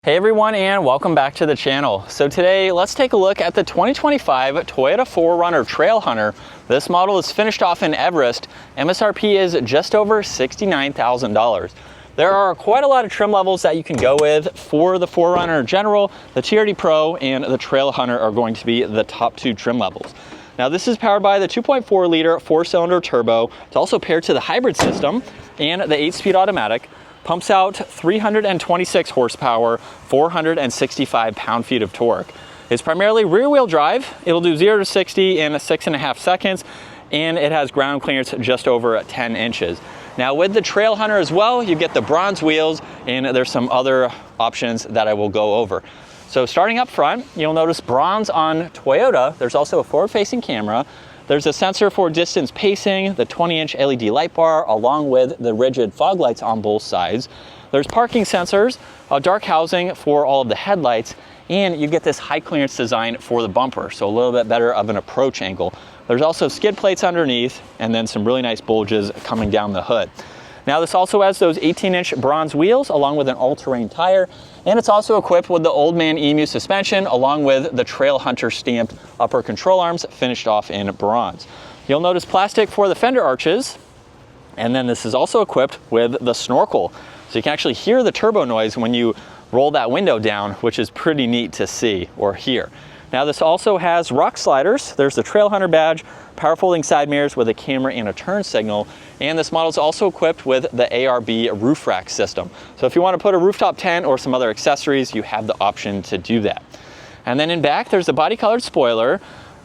Hey everyone, and welcome back to the channel. So today let's take a look at the 2025 Toyota 4Runner Trailhunter. This model is finished off in Everest. MSRP is just over $69,000. There are quite a lot of trim levels that you can go with. For the 4Runner General, the TRD Pro, and the Trailhunter are going to be the top two trim levels. Now this is powered by the 2.4 liter 4-cylinder turbo. It's also paired to the hybrid system and the 8-speed automatic. Pumps out 326 horsepower, 465 pound-feet of torque. It's primarily rear-wheel drive. It'll do 0 to 60 in 6.5 seconds, and it has ground clearance just over 10 inches. Now with the Trailhunter as well, you get the bronze wheels, and there's some other options that I will go over. So starting up front, you'll notice bronze on Toyota. There's also a forward-facing camera. There's a sensor for distance pacing, the 20-inch LED light bar, along with the rigid fog lights on both sides. There's parking sensors, a dark housing for all of the headlights, and you get this high clearance design for the bumper, so a little bit better of an approach angle. There's also skid plates underneath, and then some really nice bulges coming down the hood. Now this also has those 18-inch bronze wheels along with an all-terrain tire, and it's also equipped with the Old Man Emu suspension along with the Trailhunter stamped upper control arms finished off in bronze. You'll notice plastic for the fender arches, and then this is also equipped with the snorkel. So you can actually hear the turbo noise when you roll that window down, which is pretty neat to see or hear. Now this also has rock sliders. There's the Trailhunter badge, power folding side mirrors with a camera and a turn signal, and this model is also equipped with the ARB roof rack system. So if you want to put a rooftop tent or some other accessories, you have the option to do that. And then in back, there's a body colored spoiler.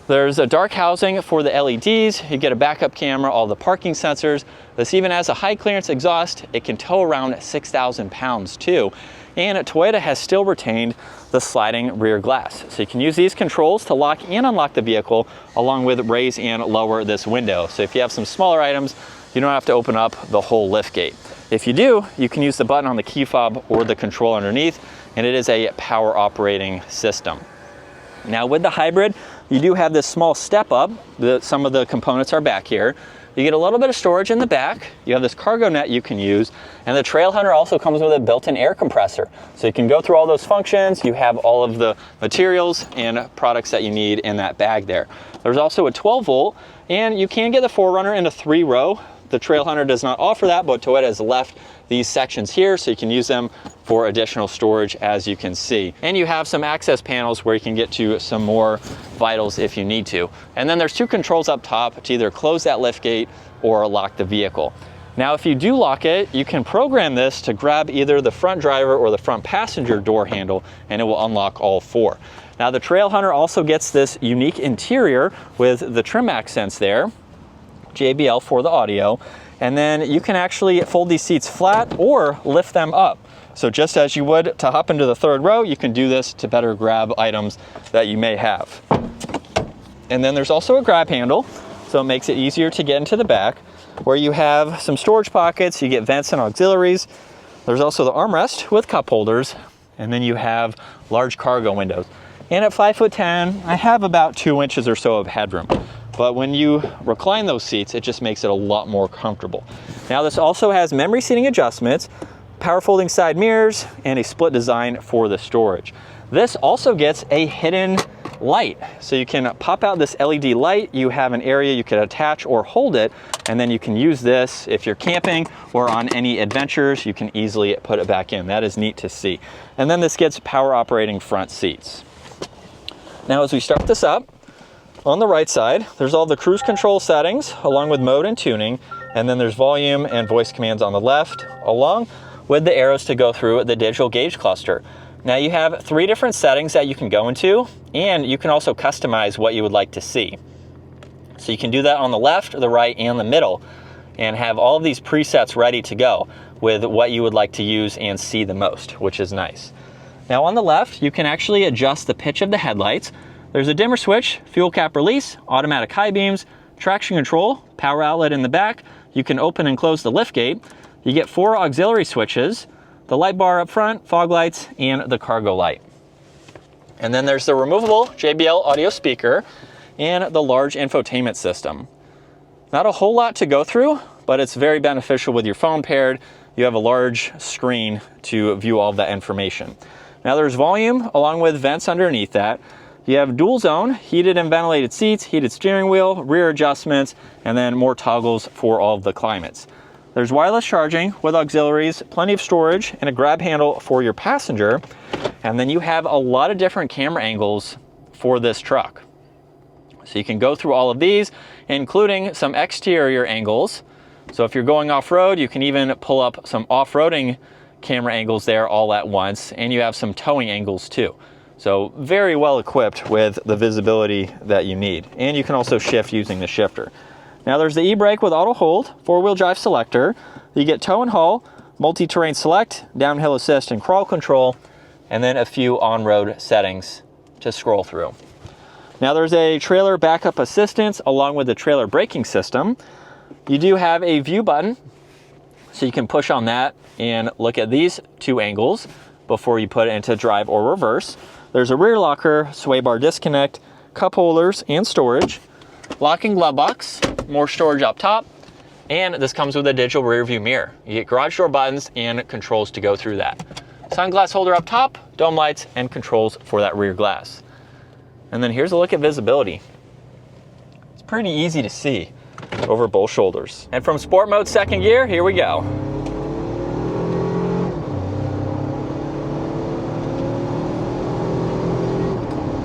There's a dark housing for the LEDs. You get a backup camera, all the parking sensors. This even has a high clearance exhaust. It can tow around 6,000 pounds too. And Toyota has still retained the sliding rear glass. So you can use these controls to lock and unlock the vehicle, along with raise and lower this window. So if you have some smaller items, you don't have to open up the whole lift gate. If you do, you can use the button on the key fob or the control underneath, and it is a power operating system. Now with the hybrid, you do have this small step up. Some of the components are back here. You get a little bit of storage in the back. You have this cargo net you can use, and the Trailhunter also comes with a built-in air compressor. So you can go through all those functions. You have all of the materials and products that you need in that bag there. There's also a 12-volt, and you can get the 4Runner in a 3-row. The Trailhunter does not offer that, but Toyota has left these sections here so you can use them for additional storage, as you can see. And you have some access panels where you can get to some more vitals if you need to. And then there's two controls up top to either close that lift gate or lock the vehicle. Now if you do lock it, you can program this to grab either the front driver or the front passenger door handle, and it will unlock all four. Now the Trailhunter also gets this unique interior with the trim accents there, JBL for the audio, and then you can actually fold these seats flat or lift them up. So just as you would to hop into the third row, you can do this to better grab items that you may have. And then there's also a grab handle, so it makes it easier to get into the back, where you have some storage pockets, you get vents and auxiliaries. There's also the armrest with cup holders, and then you have large cargo windows. And at 5'10", I have about 2 inches or so of headroom. But when you recline those seats, it just makes it a lot more comfortable. Now this also has memory seating adjustments, power folding side mirrors, and a split design for the storage. This also gets a hidden light. So you can pop out this LED light. You have an area you can attach or hold it, and then you can use this if you're camping or on any adventures. You can easily put it back in. That is neat to see. And then this gets power operating front seats. Now as we start this up, on the right side, there's all the cruise control settings along with mode and tuning, and then there's volume and voice commands on the left, along with the arrows to go through the digital gauge cluster. Now you have 3 different settings that you can go into, and you can also customize what you would like to see. So you can do that on the left, the right, and the middle, and have all of these presets ready to go with what you would like to use and see the most, which is nice. Now on the left, you can actually adjust the pitch of the headlights. There's a dimmer switch, fuel cap release, automatic high beams, traction control, power outlet in the back. You can open and close the lift gate. You get 4 auxiliary switches, the light bar up front, fog lights, and the cargo light. And then there's the removable JBL audio speaker and the large infotainment system. Not a whole lot to go through, but it's very beneficial with your phone paired. You have a large screen to view all of that information. Now there's volume along with vents underneath that. You have dual zone, heated and ventilated seats, heated steering wheel, rear adjustments, and then more toggles for all of the climates. There's wireless charging with auxiliaries, plenty of storage, and a grab handle for your passenger. And then you have a lot of different camera angles for this truck. So you can go through all of these, including some exterior angles. So if you're going off-road, you can even pull up some off-roading camera angles there all at once, and you have some towing angles too. So very well equipped with the visibility that you need. And you can also shift using the shifter. Now there's the e-brake with auto hold, four-wheel drive selector. You get tow and haul, multi-terrain select, downhill assist and crawl control, and then a few on-road settings to scroll through. Now there's a trailer backup assistance along with the trailer braking system. You do have a view button, so you can push on that and look at these two angles before you put it into drive or reverse. There's a rear locker, sway bar disconnect, cup holders, and storage. Locking glove box, more storage up top, and this comes with a digital rear view mirror. You get garage door buttons and controls to go through that. Sunglass holder up top, dome lights, and controls for that rear glass. And then here's a look at visibility. It's pretty easy to see over both shoulders. And from sport mode second gear, here we go.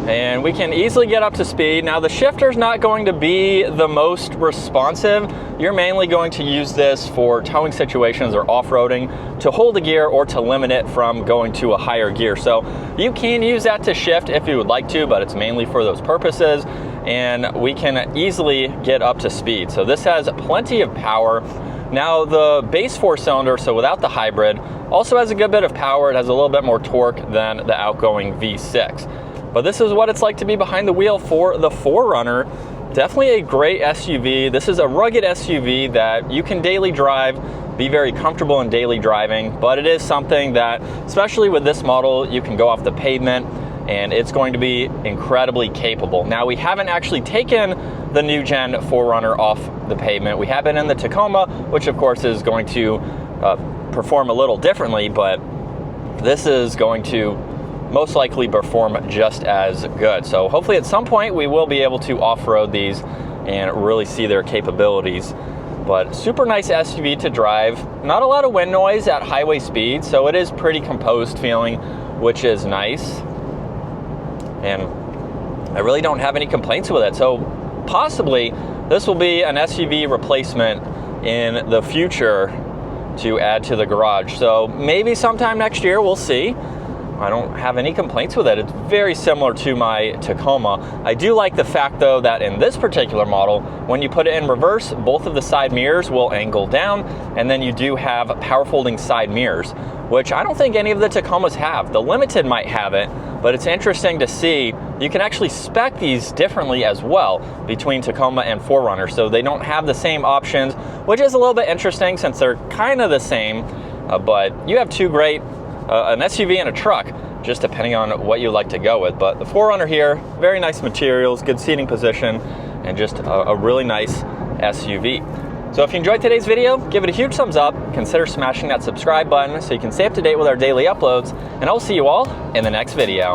And we can easily get up to speed. Now the shifter's not going to be the most responsive. You're mainly going to use this for towing situations or off-roading to hold the gear or to limit it from going to a higher gear. So you can use that to shift if you would like to, but it's mainly for those purposes. And we can easily get up to speed. So this has plenty of power. Now the base 4-cylinder, so without the hybrid, also has a good bit of power. It has a little bit more torque than the outgoing V6. But this is what it's like to be behind the wheel for the 4Runner. Definitely a great SUV. This is a rugged SUV that you can daily drive, be very comfortable in daily driving, but it is something that, especially with this model, you can go off the pavement and it's going to be incredibly capable. Now we haven't actually taken the new gen 4Runner off the pavement. We have it in the Tacoma, which of course is going to perform a little differently, but this is going to most likely perform just as good. So hopefully at some point we will be able to off-road these and really see their capabilities. But super nice SUV to drive. Not a lot of wind noise at highway speed, so it is pretty composed feeling, which is nice. And I really don't have any complaints with it. So possibly this will be an SUV replacement in the future to add to the garage. So maybe sometime next year, we'll see. I don't have any complaints with it. It's very similar to my Tacoma. I do like the fact though that in this particular model, when you put it in reverse, both of the side mirrors will angle down, and then you do have power folding side mirrors, which I don't think any of the Tacomas have. The Limited might have it, but it's interesting to see you can actually spec these differently as well between Tacoma and 4Runner, so they don't have the same options, which is a little bit interesting since they're kind of the same, but you have two great an SUV and a truck, just depending on what you like to go with. But the 4Runner here, very nice materials, good seating position, and just a really nice SUV. So if you enjoyed today's video, give it a huge thumbs up, consider smashing that subscribe button so you can stay up to date with our daily uploads, and I'll see you all in the next video.